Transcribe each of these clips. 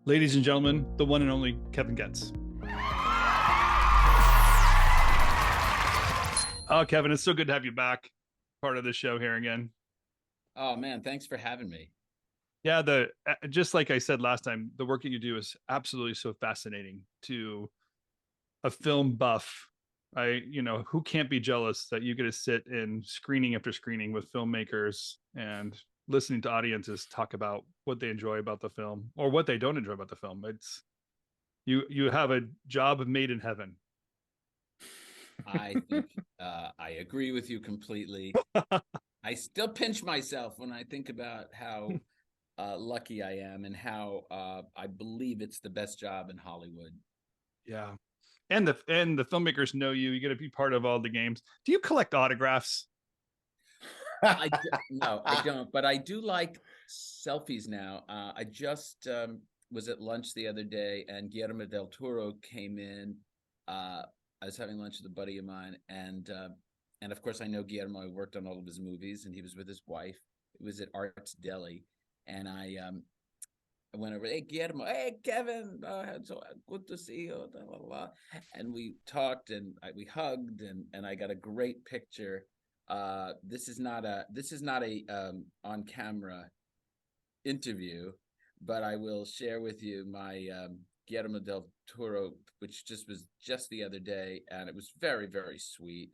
Ladies and gentlemen, the one and only Kevin Goetz. Oh, Kevin, it's so good to have you back, part of the show here again. Oh man, thanks for having me. Yeah, just like I said last time, the work that you do is absolutely so fascinating to a film buff. Who can't be jealous that you get to sit in screening after screening with filmmakers and listening to audiences talk about what they enjoy about the film or what they don't enjoy about the film. It's you have a job made in heaven. I think I agree with you completely. I still pinch myself when I think about how lucky I am and how I believe it's the best job in Hollywood. Yeah. And the filmmakers know you. You get to be part of all the games. Do you collect autographs? No, I don't. But I do like selfies now. I just was at lunch the other day, and Guillermo del Toro came in. I was having lunch with a buddy of mine, and of course I know Guillermo. I worked on all of his movies, and he was with his wife. It was at Arts Deli, and I went over. Hey Guillermo, hey Kevin, so good to see you. Blah, blah, blah. And we talked, and we hugged, and I got a great picture. This is not a on camera interview, but I will share with you my Guillermo del Toro, which was just the other day, and it was very, very sweet.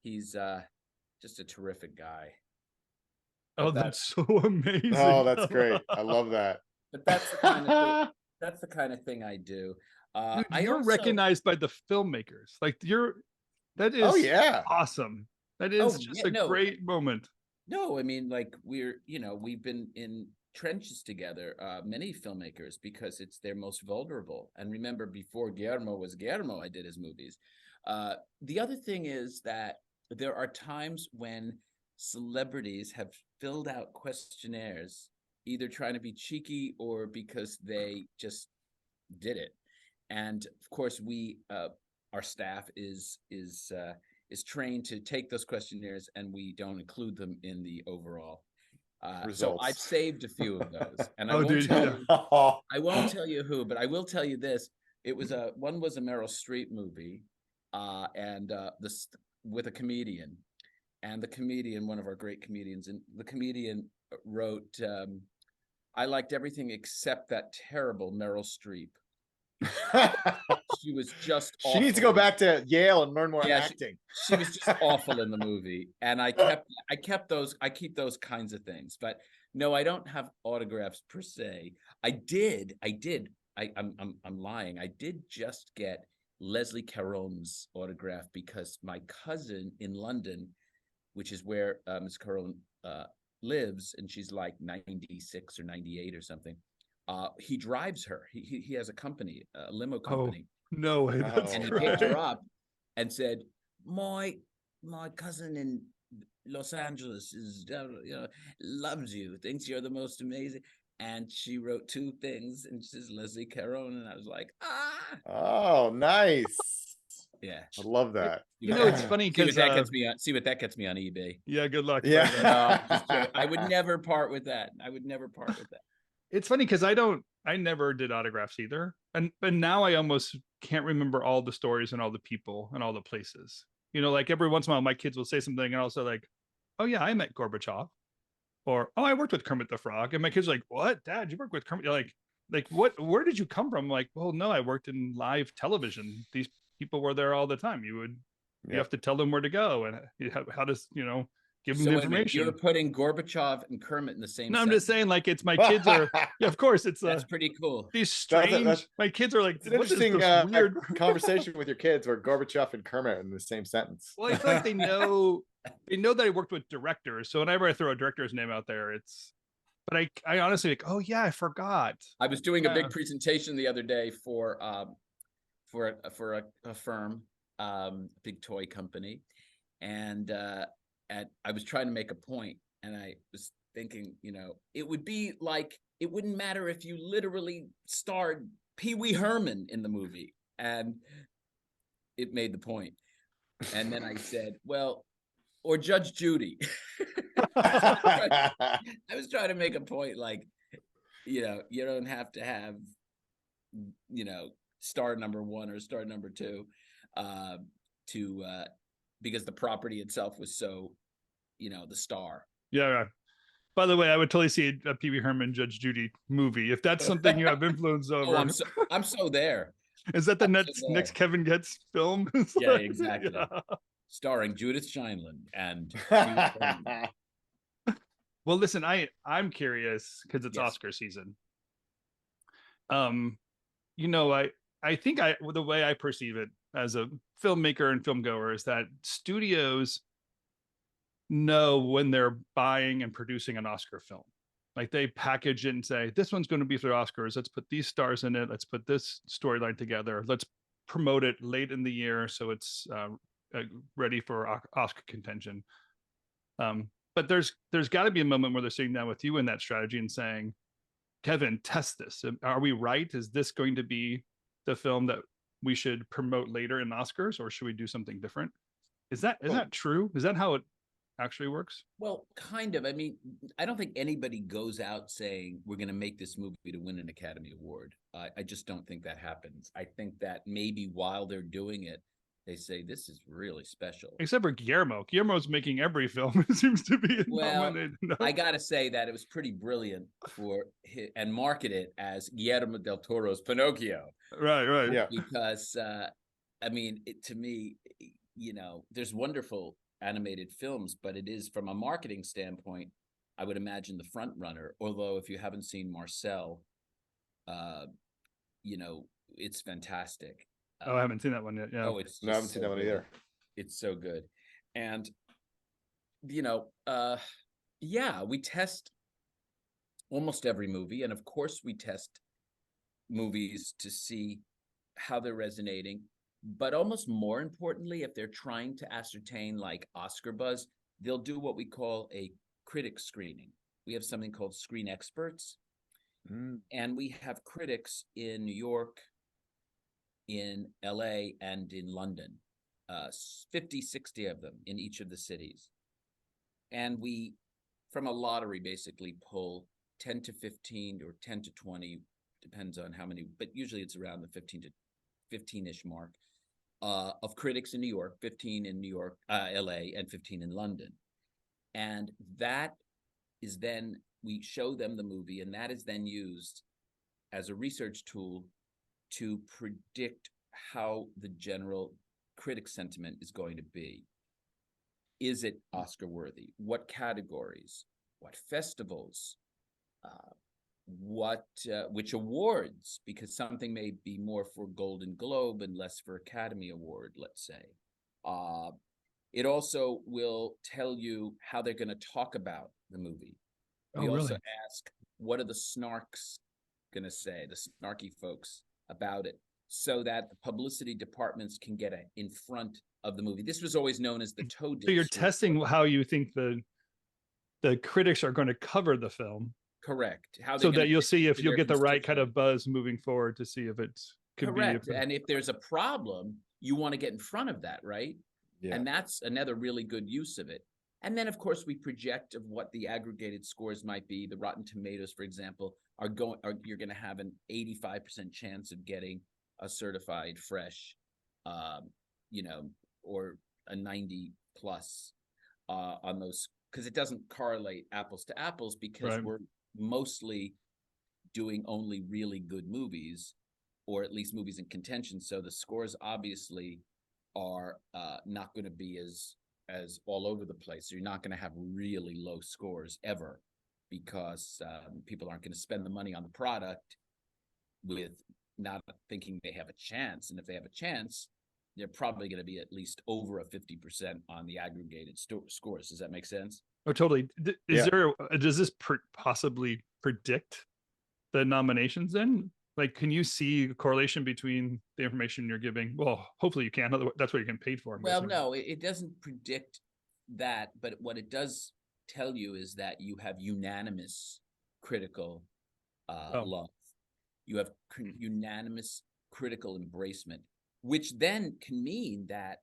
He's just a terrific guy. Oh, that's so amazing. Oh, that's great. I love that. But that's the kind of thing, that's the kind of thing I do. Dude, you're recognized by the filmmakers. That is awesome. That is just a great moment. No, I mean, like we've been in trenches together, many filmmakers, because they're most vulnerable. And remember, before Guillermo was Guillermo, I did his movies. The other thing is that there are times when celebrities have filled out questionnaires, either trying to be cheeky or because they just did it. And of course, our staff is trained to take those questionnaires, and we don't include them in the overall. So I've saved a few of those, and I won't tell you who, but I will tell you this: one was a Meryl Streep movie, and this with a comedian, and the comedian, one of our great comedians, and the comedian wrote, "I liked everything except that terrible Meryl Streep." She was just awful. She needs to go back to Yale and learn more acting. She was just awful in the movie. And I keep those kinds of things. But no, I don't have autographs per se. I'm lying. I did just get Leslie Caron's autograph because my cousin in London, which is where Ms. Caron lives, and she's like 96 or 98 or something. He drives her. He has a company, a limo company. Oh, no way. And he picked her up and said, my cousin in Los Angeles loves you, thinks you're the most amazing. And she wrote two things, and she says Leslie Caron, and I was like, Oh, nice. Yeah, I love that. It's funny because see what that gets me on eBay. Yeah, good luck. Yeah, I would never part with that. It's funny because I never did autographs either. But now I almost can't remember all the stories and all the people and all the places. Like every once in a while, my kids will say something and I'll say like, oh yeah, I met Gorbachev. Or, oh, I worked with Kermit the Frog. And my kids are like, what? Dad, you worked with Kermit? You're like, what? Where did you come from? I'm like, well, no, I worked in live television. These people were there all the time. You have to tell them where to go and how to, give them the information. You're putting Gorbachev and Kermit in the same. No, I'm just saying, like, it's my kids are. Yeah, of course, it's that's pretty cool. These strange. My kids are like, it's an interesting weird conversation with your kids where Gorbachev and Kermit are in the same sentence. Well, I feel like they know that I worked with directors, so whenever I throw a director's name out there, it's. But I honestly like, oh yeah, I forgot. I was doing a big presentation the other day for a firm, big toy company, and I was trying to make a point, and I was thinking, it would be like, it wouldn't matter if you literally starred Pee Wee Herman in the movie, and it made the point. And then I said, well, or Judge Judy. I was trying to make a point, like, you don't have to have, star number one or star number two, to because the property itself was so, the star. Yeah, right. By the way, I would totally see a Pee Wee Herman Judge Judy movie if that's something you have influence over. Oh, I'm so there. Is that the I'm so next there. next Kevin Goetz film? Yeah, exactly. Yeah. Starring Judith Scheinland and Well, listen, I'm curious because it's Yes. Oscar season. I think the way I perceive it as a filmmaker and film goer is that studios know when they're buying and producing an Oscar film. Like they package it and say, this one's going to be for the Oscars. Let's put these stars in it. Let's put this storyline together. Let's promote it late in the year so it's ready for Oscar contention. But there's got to be a moment where they're sitting down with you in that strategy and saying, Kevin, test this. Are we right? Is this going to be the film that we should promote later in Oscars, or should we do something different? Is that true? Is that how it actually works? Well, kind of. I mean, I don't think anybody goes out saying we're going to make this movie to win an Academy Award. I just don't think that happens. I think that maybe while they're doing it, they say this is really special. Except for Guillermo. Guillermo's making every film. It seems to be nominated. No. I got to say that it was pretty brilliant and market it as Guillermo del Toro's Pinocchio. Right. Yeah. Because, to me, there's wonderful animated films, but it is from a marketing standpoint, I would imagine the front runner. Although if you haven't seen Marcel, it's fantastic. I haven't seen that one yet. Yeah. Oh, I haven't seen that one either. It's so good. And, we test almost every movie. And of course we test movies to see how they're resonating. But almost more importantly, if they're trying to ascertain like Oscar buzz, they'll do what we call a critic screening. We have something called Screen Experts. And we have critics in New York, in LA, and in London, 50, 60 of them in each of the cities. And we, from a lottery, basically pull 10 to 15 or 10 to 20, depends on how many, but usually it's around the 15-ish mark, of critics in New York, 15 in New York, LA, and 15 in London. And that is then, we show them the movie, and that is then used as a research tool to predict how the general critic sentiment is going to be. Is it Oscar worthy? What categories? What festivals? Which awards? Because something may be more for Golden Globe and less for Academy Award, let's say. It also will tell you how they're going to talk about the movie. We also ask, what are the snarks going to say, the snarky folks about it, so that the publicity departments can get in front of the movie. This was always known as the toe dip. So you're testing how you think the critics are going to cover the film. Correct. So that you'll see if you'll get the right kind of buzz moving forward to see if it's correct. And if there's a problem, you want to get in front of that, right? Yeah. And that's another really good use of it. And then, of course, we project of what the aggregated scores might be. The Rotten Tomatoes, for example, you're going to have an 85% chance of getting a certified fresh, or a 90 plus on those, because it doesn't correlate apples to apples, because we're mostly doing only really good movies, or at least movies in contention. So the scores obviously are not going to be as all over the place. So you're not going to have really low scores ever, because people aren't going to spend the money on the product with not thinking they have a chance. And if they have a chance, they're probably going to be at least over a 50% on the aggregated scores. Does that make sense? Oh, totally. Does this possibly predict the nominations then? Like, can you see a correlation between the information you're giving? Well, hopefully you can. Otherwise, that's what you can pay for. Well, no, it doesn't predict that. But what it does tell you is that you have unanimous critical love. You have unanimous critical embracement, which then can mean that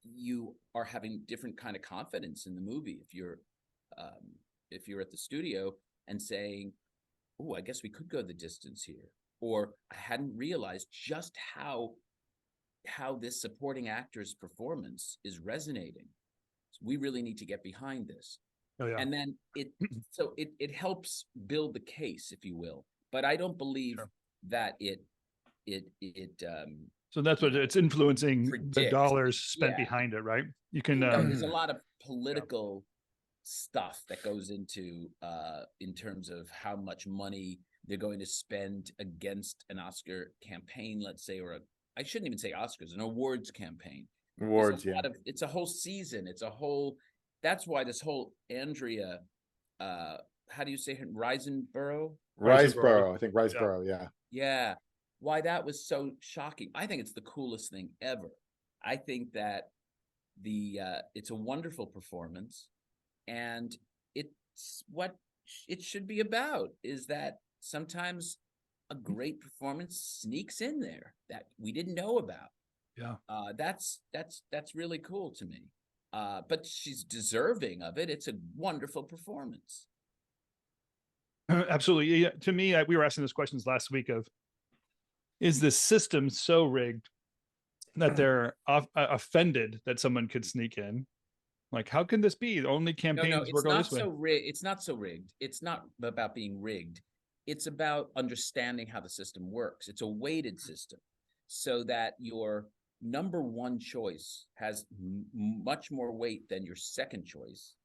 you are having different kind of confidence in the movie. If you're at the studio and saying, oh, I guess we could go the distance here. Or I hadn't realized just how this supporting actor's performance is resonating. So we really need to get behind this. Oh yeah. And then it helps build the case, if you will. But I don't believe that it so that's what it's influencing predicts the dollars spent behind it, right? You can there's a lot of political stuff that goes into in terms of how much money they're going to spend against an Oscar campaign, let's say, or I shouldn't even say Oscars, an awards campaign. Awards, yeah. It's a whole season. It's a whole. That's why this whole Andrea, how do you say her? Riseborough? Riseborough, I think Riseborough, yeah. Yeah. Why that was so shocking. I think it's the coolest thing ever. I think that it's a wonderful performance, and it's what it should be about, is that sometimes a great performance sneaks in there that we didn't know about. Yeah. That's really cool to me. But she's deserving of it. It's a wonderful performance. Absolutely. Yeah. To me, we were asking those questions last week of, is the system so rigged that they're offended that someone could sneak in? Like, how can this be? Only campaigns work this way. It's not so rigged. It's not about being rigged. It's about understanding how the system works. It's a weighted system, so that your number one choice has much more weight than your second choice,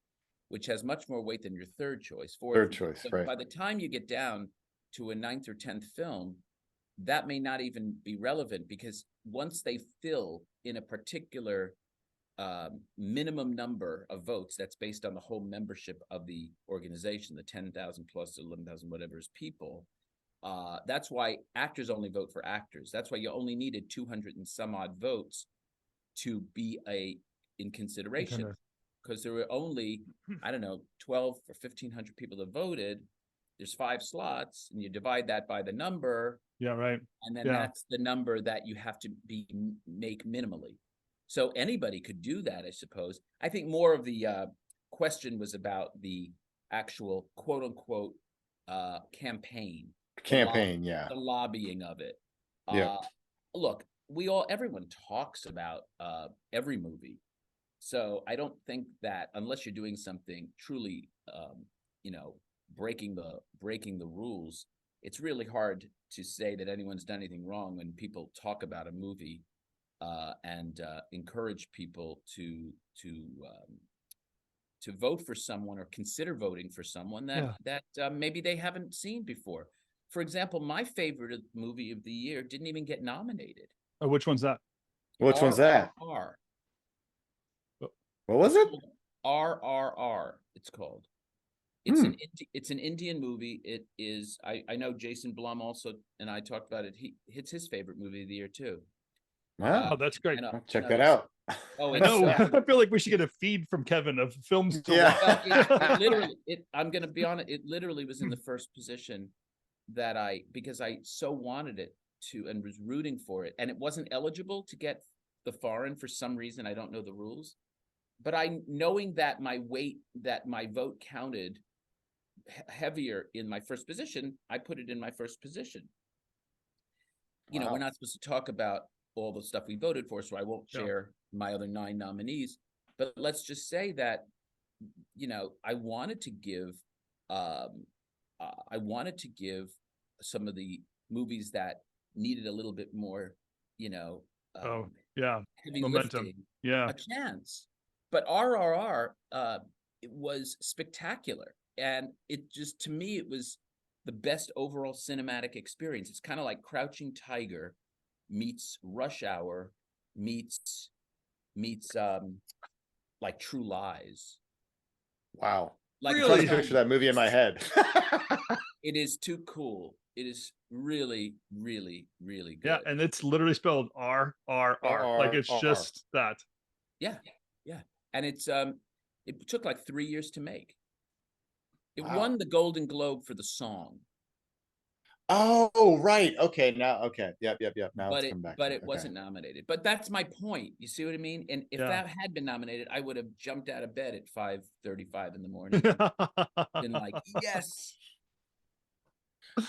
which has much more weight than your third choice. Third choice, so right. By the time you get down to a 9th or 10th film, that may not even be relevant, because once they fill in a particular minimum number of votes that's based on the whole membership of the organization, the 10,000 plus 11,000 whatever is people, that's why actors only vote for actors. That's why you only needed 200 and some odd votes to be in consideration, because there were only, I don't know, 12 or 1,500 people that voted. There's 5 slots, and you divide that by the number. Yeah, right. And then that's the number that you have to make minimally. So anybody could do that, I suppose. I think more of the question was about the actual quote unquote campaign. The lobbying of it. Yeah. Look, everyone talks about every movie. So I don't think that unless you're doing something truly, breaking the rules, it's really hard to say that anyone's done anything wrong when people talk about a movie and encourage people to vote for someone or consider voting for someone that maybe they haven't seen before. For example, my favorite movie of the year didn't even get nominated. Oh, which one's that? Which one's that? RRR. What was it? RRR. It's called. It's an Indian movie. It is. I know Jason Blum also, and I talked about it. It's his favorite movie of the year too. Wow, oh, that's great. Check that out. Oh, I know. I feel like we should get a feed from Kevin of films to watch. Well, literally, I'm going to be honest. It literally was in the first position because I so wanted it to and was rooting for it, and it wasn't eligible to get the foreign for some reason. I don't know the rules, but knowing that my vote counted heavier in my first position, I put it in my first position. You know, we're not supposed to talk about all the stuff we voted for, so I won't share my other 9 nominees. But let's just say that, I wanted to give some of the movies that needed a little bit more, heavy momentum, lifting, a chance. But RRR, it was spectacular, and it just, to me, it was the best overall cinematic experience. It's kind of like Crouching Tiger meets Rush Hour meets like True Lies. Wow. Like, I'm trying to picture that movie in my head. It is too cool. It is really, really, really good. Yeah, and it's literally spelled RRR. Like it's just that. Yeah. And it's it took like 3 years to make. It won the Golden Globe for the song. Oh, right. Okay. Now, okay. Yep. Now it's come back. But it wasn't nominated. But that's my point. You see what I mean? And if that had been nominated, I would have jumped out of bed at 5:35 in the morning. Been like, yes.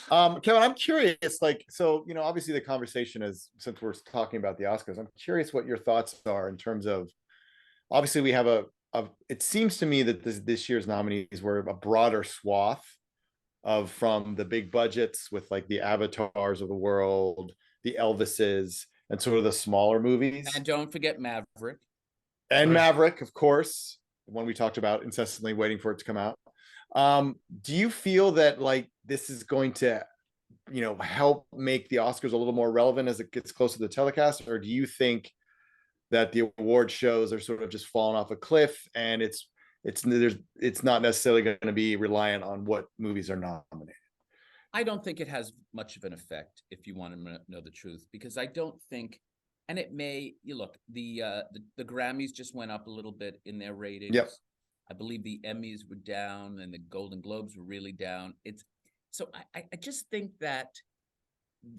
Kevin, I'm curious, like, so, obviously the conversation is, since we're talking about the Oscars, I'm curious what your thoughts are in terms of, obviously we have it seems to me that this year's nominees were a broader swath of, from the big budgets with like the Avatars of the world, the Elvises, and sort of the smaller movies. And don't forget Maverick. And Right. Maverick, of course, the one we talked about, incessantly waiting for it to come out. Do you feel that like this is going to, help make the Oscars a little more relevant as it gets closer to the telecast, or do you think that the award shows are sort of just falling off a cliff and it's not necessarily going to be reliant on what movies are nominated? I don't think it has much of an effect, if you want to know the truth, because I don't think, and it may, you look, the Grammys just went up a little bit in their ratings. Yep. I believe the Emmys were down and the Golden Globes were really down. So I just think that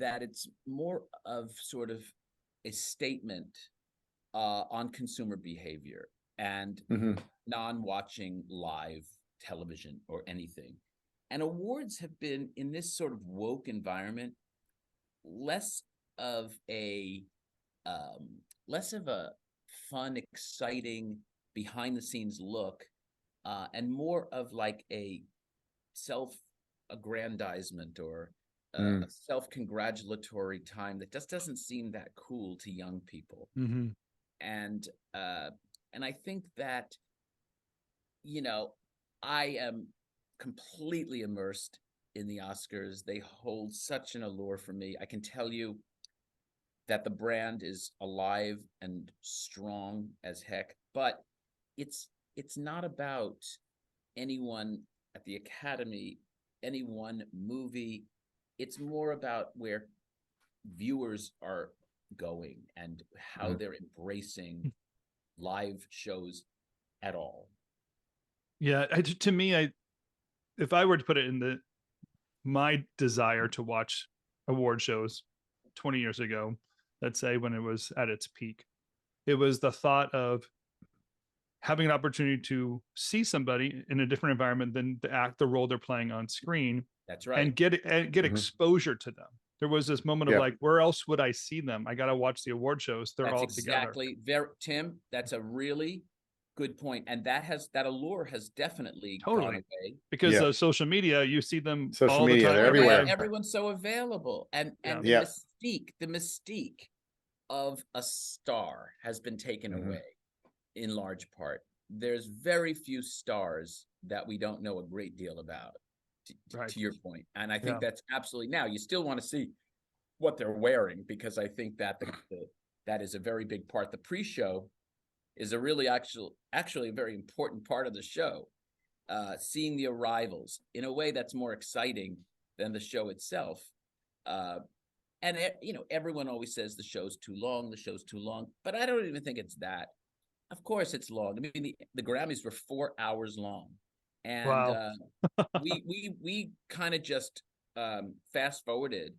it's more of sort of a statement on consumer behavior and non-watching live television or anything. And awards have been, in this sort of woke environment, less of a fun, exciting, behind-the-scenes look, and more of like a self-aggrandizement or a self-congratulatory time that just doesn't seem that cool to young people. Mm-hmm. And I think that, I am completely immersed in the Oscars. They hold such an allure for me. I can tell you that the brand is alive and strong as heck, but it's not about anyone at the Academy, any one movie. It's more about where viewers are going and how they're embracing live shows at all. Yeah, to me, if I were to put it in my desire to watch award shows 20 years ago, let's say when it was at its peak, it was the thought of having an opportunity to see somebody in a different environment than the role they're playing on screen. That's right. And get exposure to them. There was this moment of like, where else would I see them? I got to watch the award shows. They're all together. Tim, that's a really good point. And that allure has definitely gone away. Because of social media, you see them social all media, the time. they're everywhere. Everyone's so available. And the mystique of a star has been taken away in large part. There's very few stars that we don't know a great deal about, to your point. And I think that's absolutely, now you still want to see what they're wearing, because I think that that is a very big part. The pre-show is a really actually a very important part of the show. Seeing the arrivals in a way that's more exciting than the show itself. And everyone always says the show's too long, but I don't even think it's that. Of course it's long. I mean, the Grammys were 4 hours long. And we kind of just fast forwarded.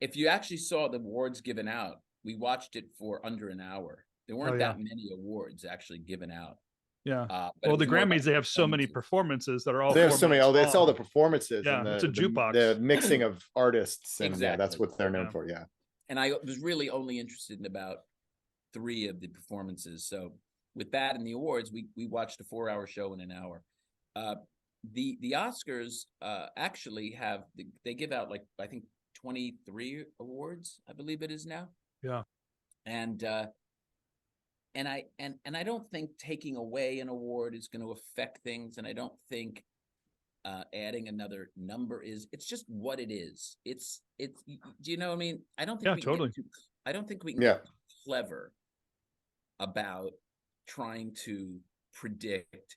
If you actually saw the awards given out, we watched it for under an hour. There weren't that many awards actually given out. Yeah. Well, the Grammys, they have so many performances that are all. They have so many. It's all the performances. Yeah, and it's a jukebox. The mixing of artists, and exactly. That's what they're known for. Yeah. And I was really only interested in about 3 of the performances. So with that and the awards, we watched a 4-hour show in an hour. The Oscars actually they give out like, I think 23 awards, I believe it is now. Yeah. And I don't think taking away an award is going to affect things, and I don't think adding another number it's just what it is. It's do you know what I mean? I don't think I don't think we can get clever about trying to predict,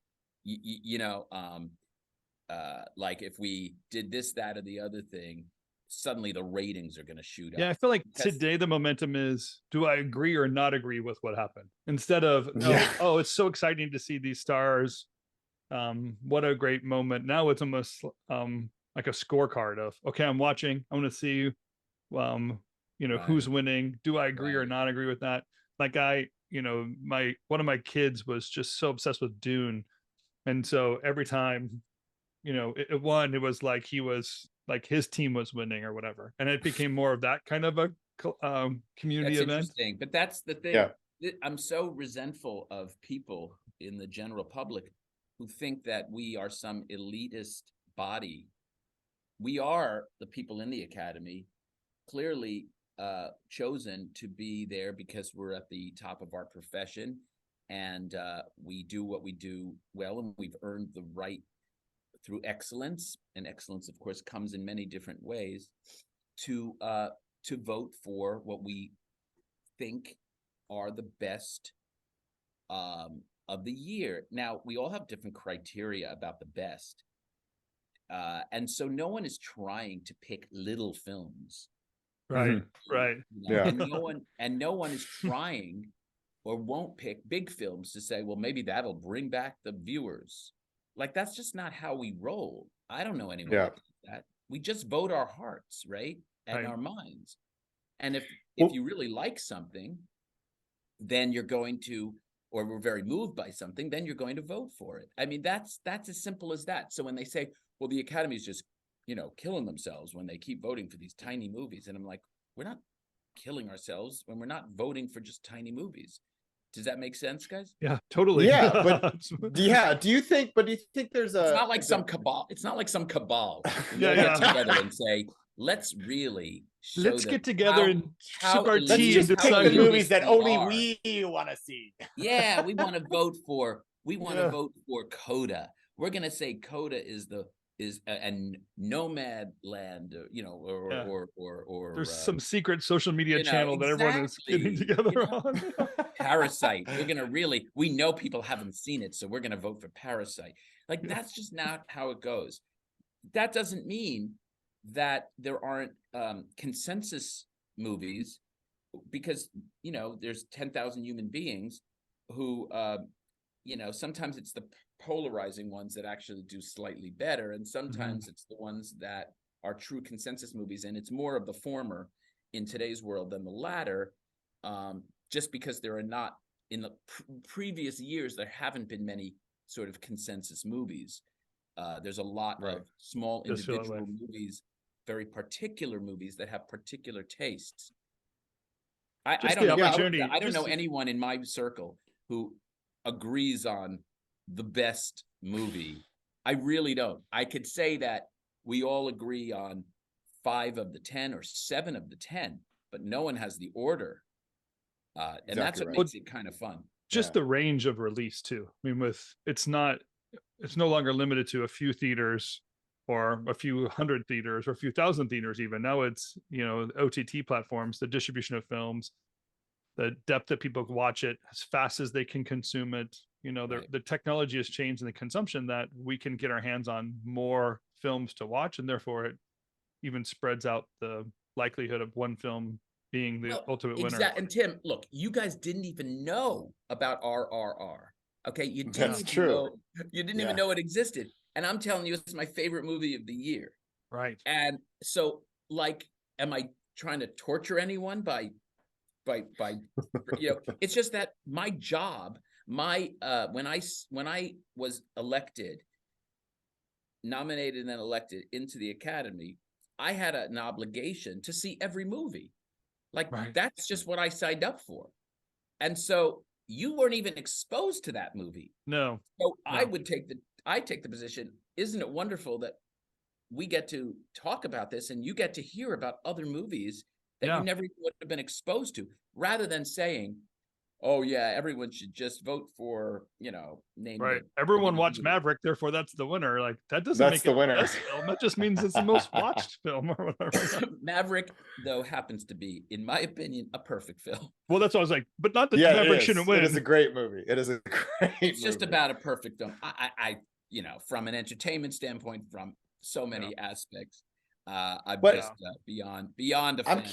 like if we did this, that, or the other thing, suddenly the ratings are going to shoot up. Yeah, I feel like today the momentum is, do I agree or not agree with what happened? Instead of, oh, it's so exciting to see these stars. What a great moment. Now it's almost like a scorecard of, okay, I'm watching. I want to see, who's winning. Do I agree or not agree with that? Like one of my kids was just so obsessed with Dune. And so every time, it won, it was like he was like his team was winning or whatever, and it became more of that kind of a community That's event. interesting, but that's the thing. Yeah. I'm so resentful of people in the general public who think that we are some elitist body. We are the people in the Academy, clearly chosen to be there because we're at the top of our profession, and we do what we do well, and we've earned the right through excellence, and excellence, of course, comes in many different ways, to vote for what we think are the best of the year. Now, we all have different criteria about the best. And so no one is trying to pick little films. Right. Right. You know? Yeah. And no one is trying or won't pick big films to say, well, maybe that'll bring back the viewers. Like, that's just not how we roll. I don't know anyone like that. We just vote our hearts, right? And our minds. And if you really like something, then you're going to, or we're very moved by something, then you're going to vote for it. I mean, that's as simple as that. So when they say, well, the Academy is just, killing themselves when they keep voting for these tiny movies, and I'm like, we're not killing ourselves when we're not voting for just tiny movies. Does that make sense, guys? Yeah, totally. Yeah, but do you think there's It's not like some cabal. It's not like some cabal. Get together and say, let's really get together and sip our let's tea just and pick decide the movies that only we want to see. Yeah, we want to vote for. We want to vote for Coda. We're gonna say Coda is a nomad land, or there's some secret social media channel that everyone is getting together on. Parasite. We know people haven't seen it, so we're gonna vote for Parasite. Like, that's just not how it goes. That doesn't mean that there aren't consensus movies, because there's 10,000 human beings who sometimes it's the polarizing ones that actually do slightly better, and sometimes it's the ones that are true consensus movies, and it's more of the former in today's world than the latter, just because there are not, in the previous years, there haven't been many sort of consensus movies. There's a lot of small individual movies, very particular movies that have particular tastes. I don't know anyone in my circle who agrees on the best movie. I really don't. I could say that we all agree on 5 of the 10 or 7 of the 10, but no one has the order. And that's what makes it kind of fun. Just the range of release too. I mean, it's no longer limited to a few theaters or a few hundred theaters or a few thousand theaters even. Now it's, OTT platforms, the distribution of films, the depth that people watch it as fast as they can consume it. The technology has changed in the consumption that we can get our hands on more films to watch, and therefore it even spreads out the likelihood of one film being the ultimate winner. And Tim, look, you guys didn't even know about RRR. Okay, you didn't That's even true. know. You didn't even know it existed, and I'm telling you, it's my favorite movie of the year. Right. And so, like, am I trying to torture anyone by it's just that my job, when I was nominated and then elected into the Academy, I had an obligation to see every movie. That's just what I signed up for. And so you weren't even exposed to that movie. No. So I take the position, isn't it wonderful that we get to talk about this and you get to hear about other movies that you never would have been exposed to, rather than saying, oh yeah, everyone should just vote for, name it. Everyone watched Maverick, therefore that's the winner. Like, that doesn't make it the winner. Best film. That just means it's the most watched film or whatever. Maverick, though, happens to be, in my opinion, a perfect film. Well, that's what I was like, but not that Maverick shouldn't win. It is a great movie. It is a great It's just about a perfect film. I from an entertainment standpoint, from so many aspects, I'm just beyond a fan.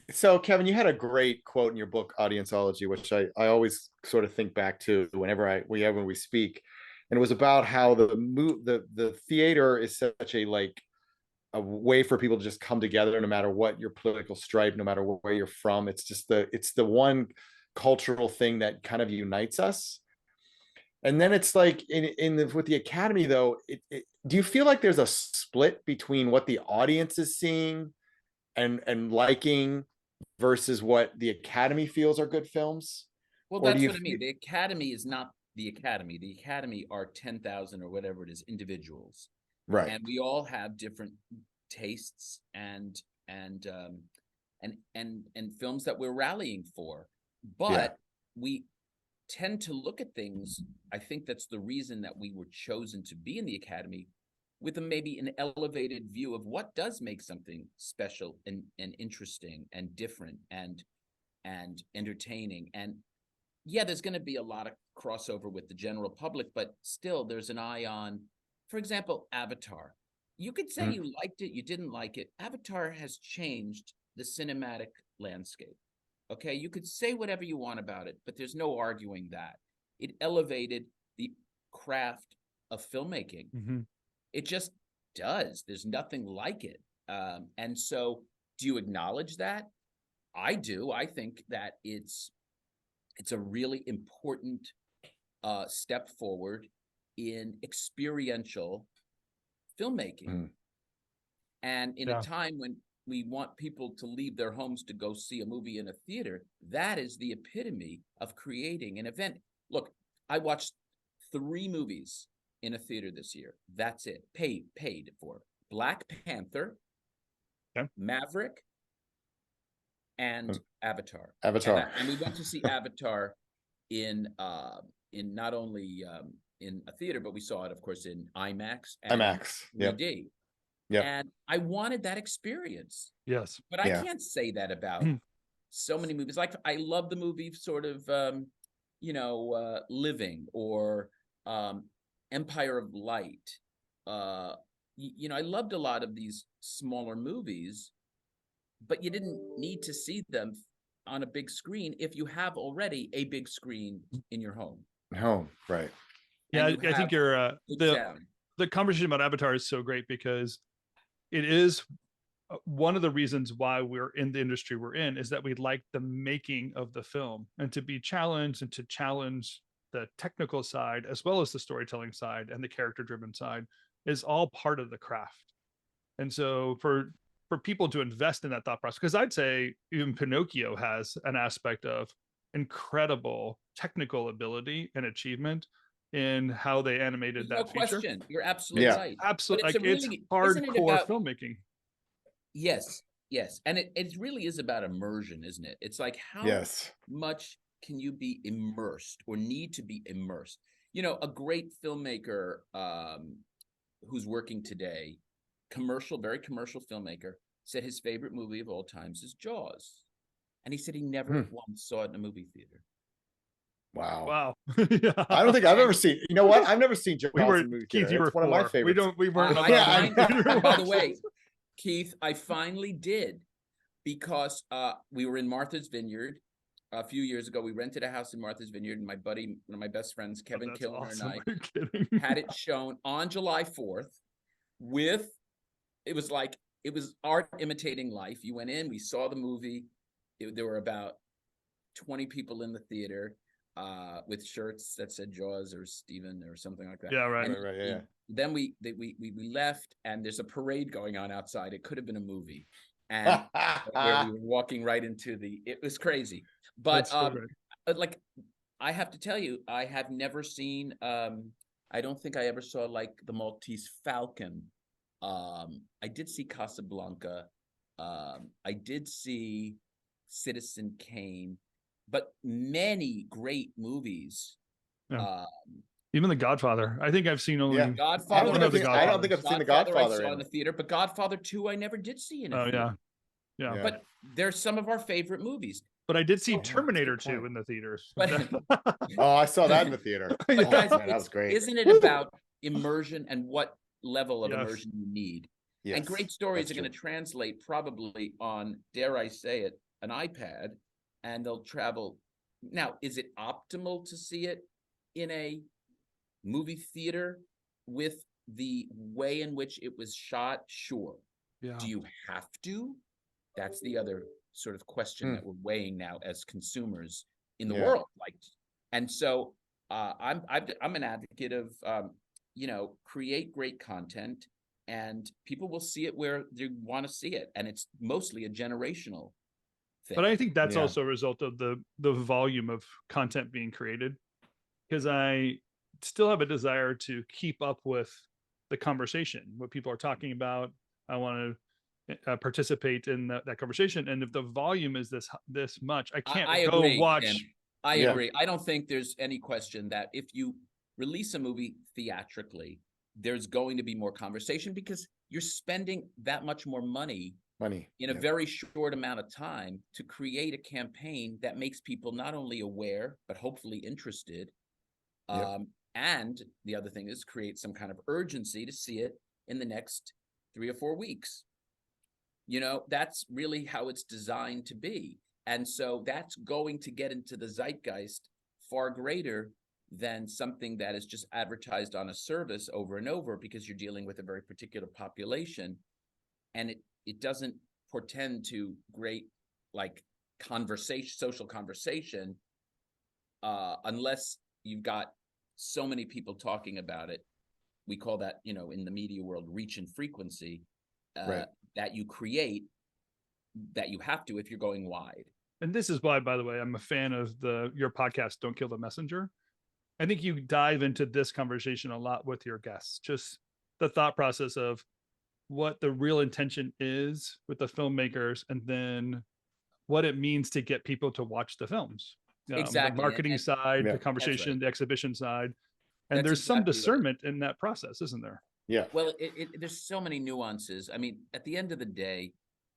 So, Kevin, you had a great quote in your book, Audienceology, which I always sort of think back to whenever when we speak, and it was about how the theater is such a way for people to just come together, no matter what your political stripe, no matter where you're from. It's just it's the one cultural thing that kind of unites us. And then it's like with the Academy though, do you feel like there's a split between what the audience is seeing and liking versus what the Academy feels are good films? Well, Or do that's you what I mean. The Academy is not the Academy. The Academy are 10,000 or whatever it is individuals, right? and we all have different tastes and and films that we're rallying for. Yeah. But we tend to look at things. I think that's the reason that we were chosen to be in the Academy, with maybe an elevated view of what does make something special and interesting and different and entertaining. And yeah, there's going to be a lot of crossover with the general public, but still there's an eye on, for example, Avatar. You could say you liked it, you didn't like it. Avatar has changed the cinematic landscape. Okay, you could say whatever you want about it, but there's no arguing that. It elevated the craft of filmmaking. It just does. There's nothing like it. And so do you acknowledge that? I do. I think that it's a really important step forward in experiential filmmaking. And in a time when we want people to leave their homes to go see a movie in a theater, that is the epitome of creating an event. Look, I watched 3 movies in a theater this year. That's it. Paid for. Black Panther, Maverick, and Avatar. And we went to see Avatar in not only in a theater, but we saw it, of course, in IMAX and 3D. Yeah. And I wanted that experience. Yes. But I can't say that about so many movies. Like, I love the movie sort of Living, or Empire of Light. I loved a lot of these smaller movies, but you didn't need to see them on a big screen if you have already a big screen in your home. Right. Yeah, I think you're the conversation about Avatar is so great, because it is one of the reasons why we're in the industry we're in, is that we like the making of the film, and to be challenged and to challenge the technical side as well as the storytelling side and the character driven side is all part of the craft. And so for people to invest in that thought process, because I'd say even Pinocchio has an aspect of incredible technical ability and achievement in how they animated that feature. Question. You're absolutely right. Absolutely. It's hardcore filmmaking. Yes. And it really is about immersion, isn't it? It's like, how much can you be immersed or need to be immersed? A great filmmaker who's working today, very commercial filmmaker, said his favorite movie of all times is Jaws. And he said he never once saw it in a movie theater. Wow. Yeah. I don't think I've ever seen, you know what? I've never seen Jaws in a movie Keith, theater. It's one of my favorites. We weren't by the way, Keith, I finally did, because we were in Martha's Vineyard a few years ago. We rented a house in Martha's Vineyard, and my buddy, one of my best friends, Kevin Kilner, and I had it shown on July 4th it was art imitating life. You went in, we saw the movie. There were about 20 people in the theater with shirts that said Jaws or Steven or something like that. Yeah, right. Then we left, and there's a parade going on outside. It could have been a movie, and where we were walking right into it was crazy. But like, I have to tell you, I have never seen. I don't think I ever saw like The Maltese Falcon. I did see Casablanca. I did see Citizen Kane, but many great movies. Even The Godfather. I think I've seen only Godfather. I don't think I've seen The Godfather. I saw in the theater, but Godfather 2 I never did see in a theater. Yeah. But they're some of our favorite movies. But I did see Terminator 2 in the theaters. I saw that in the theater. But guys, that was great. Isn't it about immersion and what level of immersion you need? Yes, and great stories are going to translate probably on, dare I say it, an iPad, and they'll travel. Now, is it optimal to see it in a movie theater with the way in which it was shot? Sure. Yeah. Do you have to? That's the other sort of question that we're weighing now as consumers in the world. And so I'm an advocate of create great content, and people will see it where they want to see it, and it's mostly a generational thing. But I think that's Yeah. also a result of the volume of content being created, because I still have a desire to keep up with the conversation, what people are talking about. I want to participate in that conversation, and if the volume is this much, I can't I go agree, watch. Tim. I Yeah. agree. I don't think there's any question that if you release a movie theatrically, there's going to be more conversation because you're spending that much more money in a very short amount of time to create a campaign that makes people not only aware, but hopefully interested. Yep. And the other thing is create some kind of urgency to see it in the next 3 or 4 weeks. That's really how it's designed to be. And so that's going to get into the zeitgeist far greater than something that is just advertised on a service over and over, because you're dealing with a very particular population. And it doesn't portend to great social conversation, unless you've got so many people talking about it. We call that, in the media world, reach and frequency, Right. that you create, that you have to if you're going wide. And this is why, by the way, I'm a fan of your podcast, Don't Kill the Messenger. I think you dive into this conversation a lot with your guests, just the thought process of what the real intention is with the filmmakers, and then what it means to get people to watch the films. Exactly. The marketing side, Yeah. the conversation, Right. the exhibition side. And That's there's some exactly right. discernment in that process, isn't there? Yeah. Well, there's so many nuances. I mean, at the end of the day,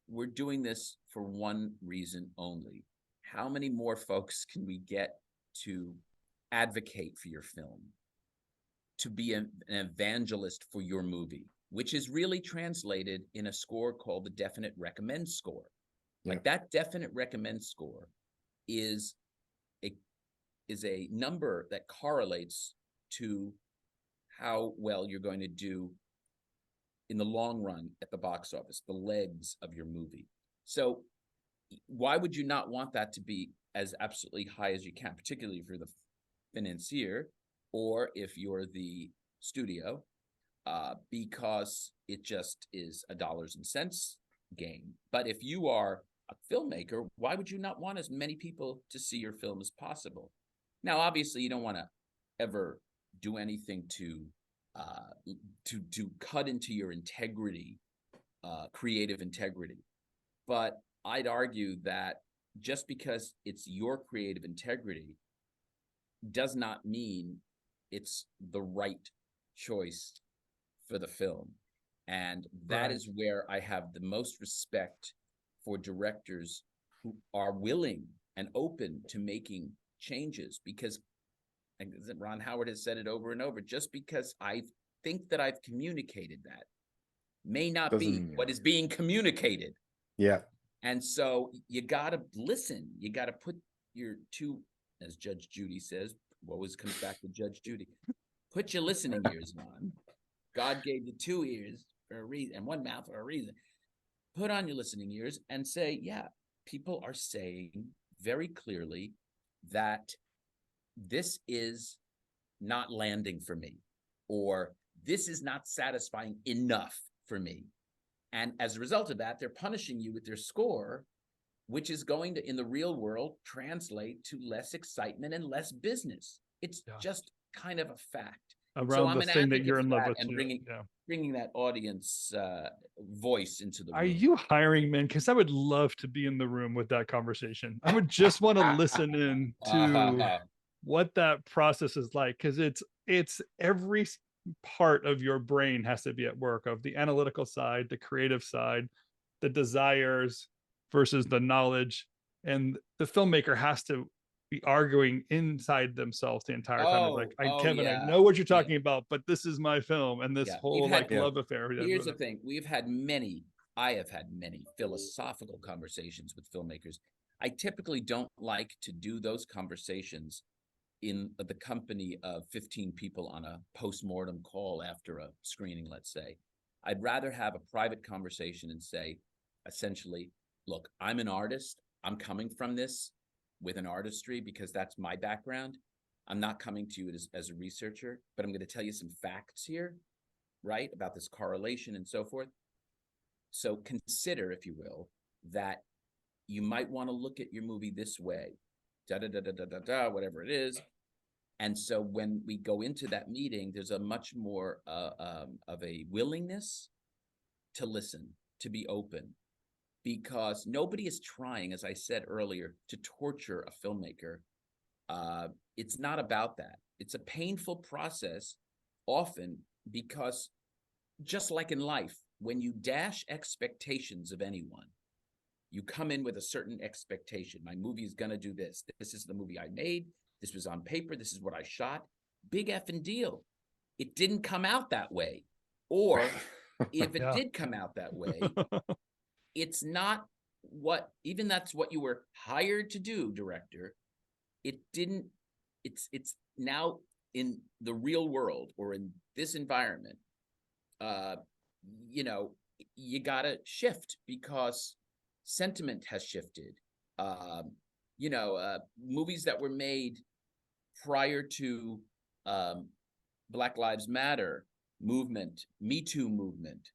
we're doing this for one reason only. How many more folks can we get to advocate for your film, to be an evangelist for your movie, which is really translated in a score called the definite recommend score. Yeah. Like that definite recommend score is a number that correlates to how well you're going to do in the long run at the box office, the legs of your movie. So why would you not want that to be as absolutely high as you can, particularly if you're the financier or if you're the studio, because it just is a dollars and cents game. But if you are a filmmaker, why would you not want as many people to see your film as possible? Now, obviously, you don't want to ever do anything to cut into your integrity, creative integrity. But I'd argue that just because it's your creative integrity does not mean it's the right choice for the film. And that is where I have the most respect for directors who are willing and open to making changes, because Ron Howard has said it over and over, just because I think that I've communicated that may not be what is being communicated. Yeah. And so you got to listen. You got to put your two, as Judge Judy says, always comes back to Judge Judy, put your listening ears on. God gave you 2 ears for a reason and 1 mouth for a reason. Put on your listening ears and say, yeah, people are saying very clearly that this is not landing for me, or this is not satisfying enough for me. And as a result of that, they're punishing you with their score, which is going to, in the real world, translate to less excitement and less business. It's just kind of a fact. Around so I'm the an thing that advocate you're in for love that with, and too. bringing that audience voice into the room. Are you hiring men? Because I would love to be in the room with that conversation. I would just want to listen in to what that process is like, because it's every part of your brain has to be at work, of the analytical side, the creative side, the desires versus the knowledge, and the filmmaker has to be arguing inside themselves the entire time of like, Kevin, I know what you're talking about, but this is my film, and this whole love affair. Here's the thing. I have had many philosophical conversations with filmmakers. I typically don't like to do those conversations in the company of 15 people on a post-mortem call after a screening, let's say. I'd rather have a private conversation and say, essentially, look, I'm an artist. I'm coming from this with an artistry because that's my background. I'm not coming to you as a researcher, but I'm going to tell you some facts here, right, about this correlation and so forth. So consider, if you will, that you might want to look at your movie this way, whatever it is. And so when we go into that meeting, there's a much more of a willingness to listen, to be open, because nobody is trying, as I said earlier, to torture a filmmaker. It's not about that. It's a painful process often, because just like in life, when you dash expectations of anyone, you come in with a certain expectation. My movie is going to do this. This is the movie I made. This was on paper. This is what I shot. Big effing deal. It didn't come out that way. Or if it did come out that way, it's not what, even that's what you were hired to do, director. It didn't, it's now in the real world or in this environment, you gotta shift because sentiment has shifted. Movies that were made prior to Black Lives Matter movement, Me Too movement,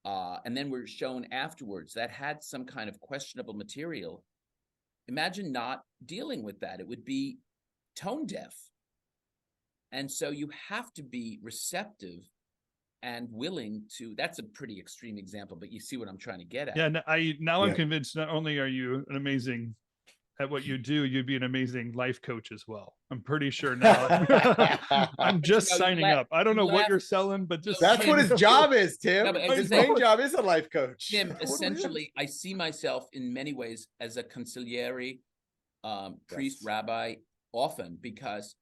and then were shown afterwards that had some kind of questionable material. Imagine not dealing with that. It would be tone deaf. And so you have to be receptive and willing to, that's a pretty extreme example, but you see what I'm trying to get at. Yeah, I'm convinced not only are you an amazing at what you do, you'd be an amazing life coach as well. I'm pretty sure now. I'm just signing up. I don't know what you're selling, but just that's what his job is, Tim. No, his main job is a life coach. Tim, essentially, I see myself in many ways as a consigliere, priest, rabbi, often, because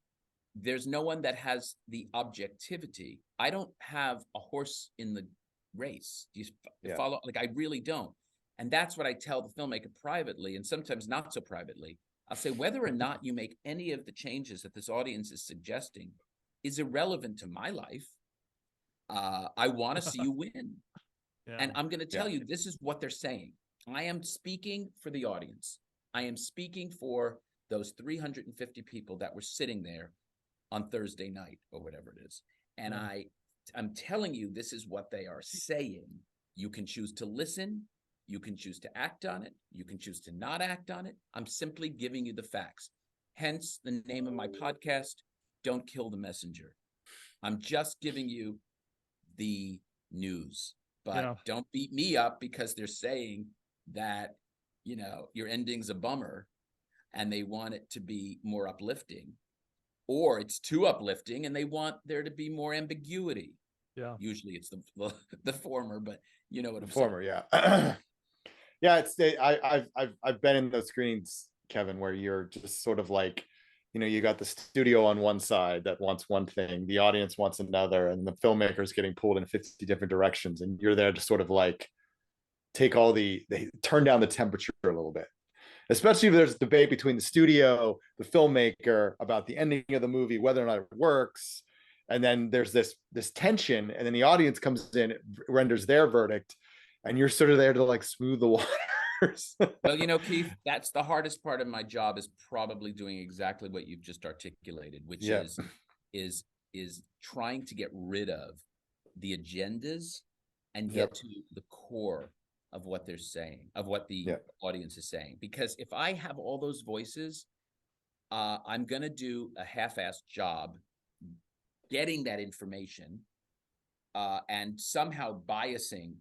there's no one that has the objectivity. I don't have a horse in the race. Do you follow? Like, I really don't. And that's what I tell the filmmaker privately, and sometimes not so privately. I'll say, whether or not you make any of the changes that this audience is suggesting is irrelevant to my life. I want to see you win. And I'm going to tell you, this is what they're saying. I am speaking for the audience. I am speaking for those 350 people that were sitting there on Thursday night or whatever it is. And I'm telling you, this is what they are saying. You can choose to listen. You can choose to act on it. You can choose to not act on it. I'm simply giving you the facts. Hence the name of my podcast, Don't Kill the Messenger. I'm just giving you the news, but don't beat me up because they're saying that, your ending's a bummer and they want it to be more uplifting, or it's too uplifting and they want there to be more ambiguity. Yeah. Usually it's the former, but you know what I'm saying. Former, yeah. Yeah, I've been in those screenings, Kevin, where you're just sort of like, you got the studio on one side that wants one thing, the audience wants another, and the filmmaker's getting pulled in 50 different directions, and you're there to sort of like take they turn down the temperature a little bit, especially if there's a debate between the studio, the filmmaker about the ending of the movie, whether or not it works, and then there's this tension, and then the audience comes in, renders their verdict, and you're sort of there to like smooth the waters. Well, Keith, that's the hardest part of my job, is probably doing exactly what you've just articulated, which is trying to get rid of the agendas and get to the core of what they're saying, of what the audience is saying. Because if I have all those voices, I'm going to do a half-assed job getting that information and somehow biasing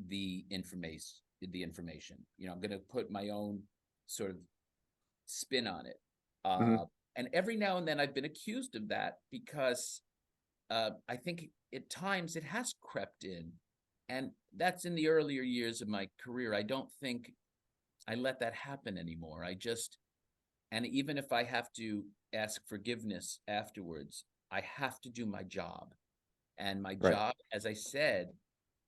the information. I'm going to put my own sort of spin on it. And every now and then I've been accused of that because I think at times it has crept in. And that's in the earlier years of my career. I don't think I let that happen anymore. And even if I have to ask forgiveness afterwards, I have to do my job. And my job, as I said,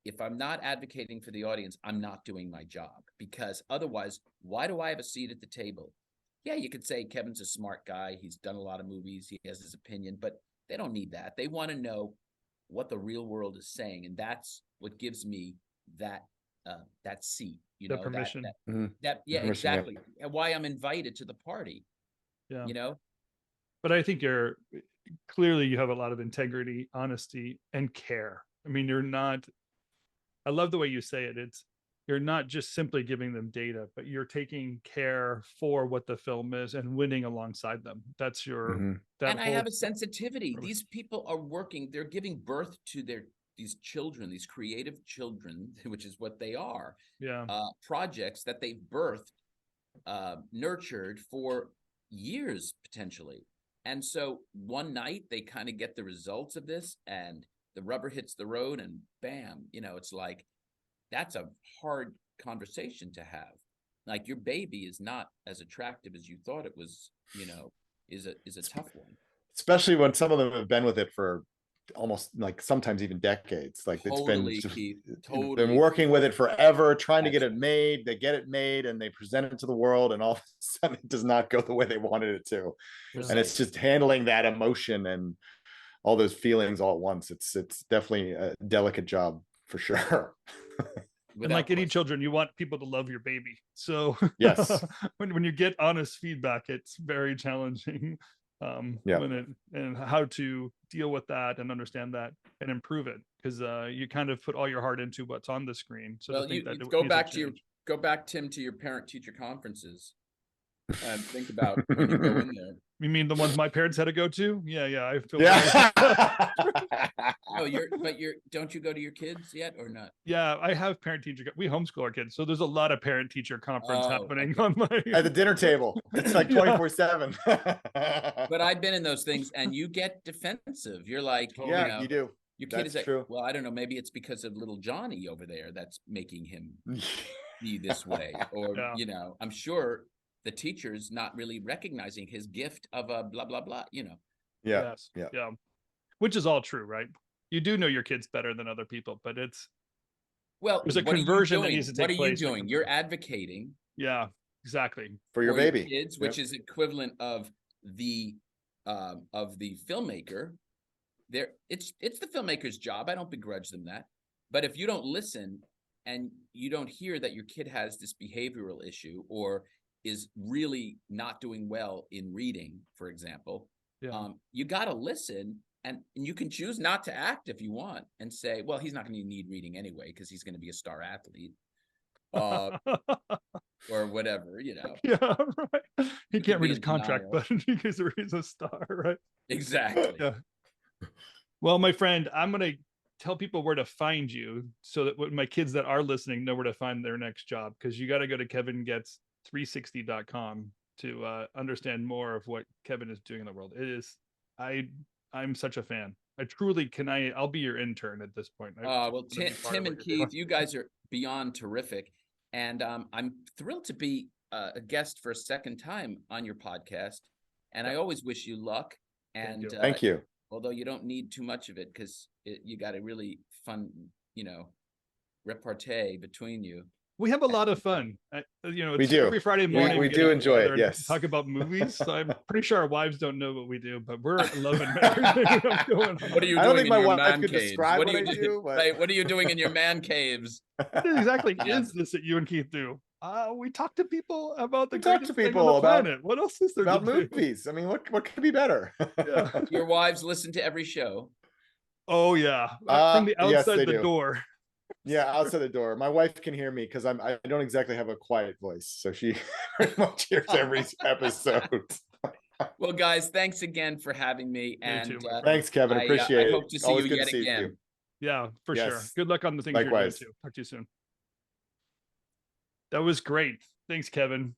if I'm not advocating for the audience, I'm not doing my job, because otherwise, why do I have a seat at the table? Yeah, you could say Kevin's a smart guy. He's done a lot of movies. He has his opinion, but they don't need that. They want to know what the real world is saying. And that's what gives me that seat, the permission. Permission, exactly. And why I'm invited to the party, But I think you're clearly, you have a lot of integrity, honesty, and care. I mean, you're not, I love the way you say it. It's, you're not just simply giving them data, but you're taking care for what the film is and winning alongside them. That's your, Mhm. that And I whole, have a sensitivity. These people are working, they're giving birth to these children, these creative children, which is what they are, yeah. projects that they've birthed, nurtured for years potentially. And so one night they kind of get the results of this and the rubber hits the road and bam, it's like, that's a hard conversation to have. Like, your baby is not as attractive as you thought it was, is a tough one. Especially when some of them have been with it for almost, like, sometimes even decades. Like, it's been Totally, just Keith. been Totally. working with it forever, trying to That's get it right. made. They get it made and they present it to the world, and all of a sudden it does not go the way they wanted it to. Yeah. And it's just handling that emotion and all those feelings all at once. It's definitely a delicate job for sure. And like any question. children, you want people to love your baby. So Yes. when you get honest feedback, it's very challenging. Yeah. And how to deal with that and understand that and improve it, because you kind of put all your heart into what's on the screen. So Well, to think you that go needs to back to change. Tim, to your parent teacher conferences and think about when you go in there. You mean the ones my parents had to go to? Yeah, I feel Yeah. Oh, don't you go to your kids yet or not? yeah, I have parent teacher. We homeschool our kids, so there's a lot of parent teacher conference Oh, happening okay. on my At the dinner table. It's like Yeah. 24/7. But I've been in those things and you get defensive. You're like, Yeah, you do. your kid That's is like, true. well, I don't know, maybe it's because of little Johnny over there that's making him be this way. Or, Yeah. I'm sure the teacher's not really recognizing his gift of a blah, blah, blah, Yeah. Yes. Yeah. Yeah. Which is all true, right? You do know your kids better than other people, but Well, there's a what are you conversion that doing? needs to What take are you place. doing? You're advocating Yeah, exactly. For your for your baby. kids, Yep. which is equivalent of the filmmaker. It's the filmmaker's job. I don't begrudge them that. But if you don't listen and you don't hear that your kid has this behavioral issue or is really not doing well in reading, for example, you got to listen, and you can choose not to act if you want and say, well, he's not going to need reading anyway because he's going to be a star athlete. Or whatever, Yeah, right. He can't read his in contract, denial. but because he's a star, right? Exactly. Yeah. Well, my friend, I'm gonna tell people where to find you so that when my kids that are listening know where to find their next job, because you got to go to KevinGetz360.com to understand more of what Kevin is doing in the world. It is, I'm such a fan. I truly I'll be your intern at this point. Well, Tim and Keith, you guys are beyond terrific. And I'm thrilled to be a guest for a second time on your podcast. And I always wish you luck. And Thank you. Although you don't need too much of it because you got a really fun, repartee between you. We have a lot of fun. We do. Every Friday morning. We do enjoy it. Yes. Talk about movies. So I'm pretty sure our wives don't know what we do, but we're loving everything that's going on. What are you I don't doing think in my your wife man could caves? describe What what are you I do, but right, what are you doing in your man caves? What exactly Yeah. is this that you and Keith do? We talk to people about the We talk greatest to thing on people the about- planet. What else is there about to do? movies. I mean, what could be better? Yeah. Your wives listen to every show. Oh yeah, from the Yes, outside they the do. door. Yeah, outside the door. My wife can hear me because I don't exactly have a quiet voice, so she pretty much hears every episode. Well, guys, thanks again for having me. You And too, my friend. Thanks, Kevin. Appreciate I it. hope to see Always you good yet to see again. you. Yeah, for Yes. sure. Good luck on the things you're doing Likewise. too. Talk to you soon. That was great. Thanks, Kevin.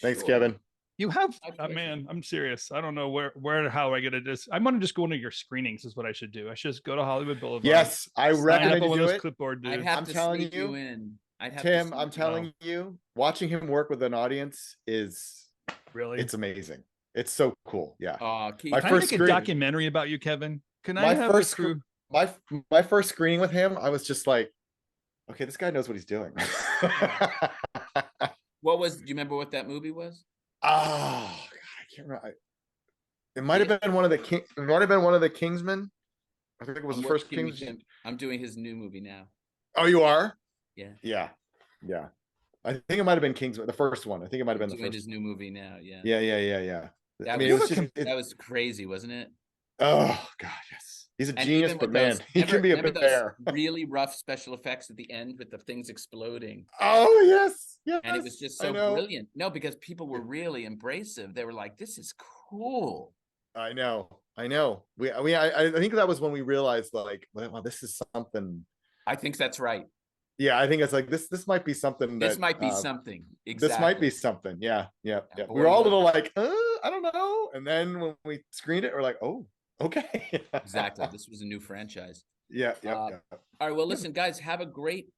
Thanks, Sure. Kevin. You have, My pleasure. man, I'm serious. I don't know where, how I get it. I'm gonna just go into your screenings is what I should do. I should just go to Hollywood Boulevard. Yes, I sign up recommend on you one do of those it. clipboard I'd dudes. have I'm to telling sneak you you, in. I'd have to Tim, sneak I'm you telling you, watching him work with an audience Really? it's amazing. It's so cool. Yeah. in. Keith, My Can I first make a screen- documentary about you, Kevin? Can I My have first a crew? my first screening with him, I was just like, okay, this guy knows what he's doing. do you remember what that movie was? Oh God, I can't remember. It might have been one of the It might have been one of the Kingsmen. I think it was I'm the first working with Kings. him. I'm doing his new movie now. Oh, you are? Yeah. Yeah. I think it might have been Kingsman, the first one. I think it might have been the Doing first. his new movie now. Yeah. Yeah. That I mean, was, it was just, that was crazy, wasn't it? oh God, yes. He's a And genius, even but with man, those, he can be a remember those bear. really rough special effects at the end with the things exploding. Oh yes, yes. And it was just I so know. brilliant. No, because people were really embracive. They were like, this is cool. I know. I think that was when we realized, like, well, this is something. I think that's right. Yeah, I think it's like this might be something This that might be something. this might be Exactly. something. Yeah. Boy, We were all a what- little like, I don't know. And then when we screened it, we're like, oh, okay. Exactly. This was a new franchise. Yeah. All right. Well, listen, guys, have a great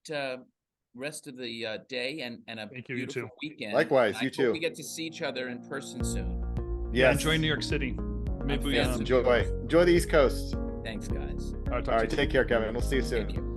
rest of the day and a Thank you, you beautiful too. weekend. Likewise, And I you hope too. we get to see each other in person soon. Yeah, Yes. enjoy New York City. Maybe we fans of Enjoy the East Coast. Thanks, guys. all right, talk All to right, you take care, Kevin. We'll see you soon. Thank you.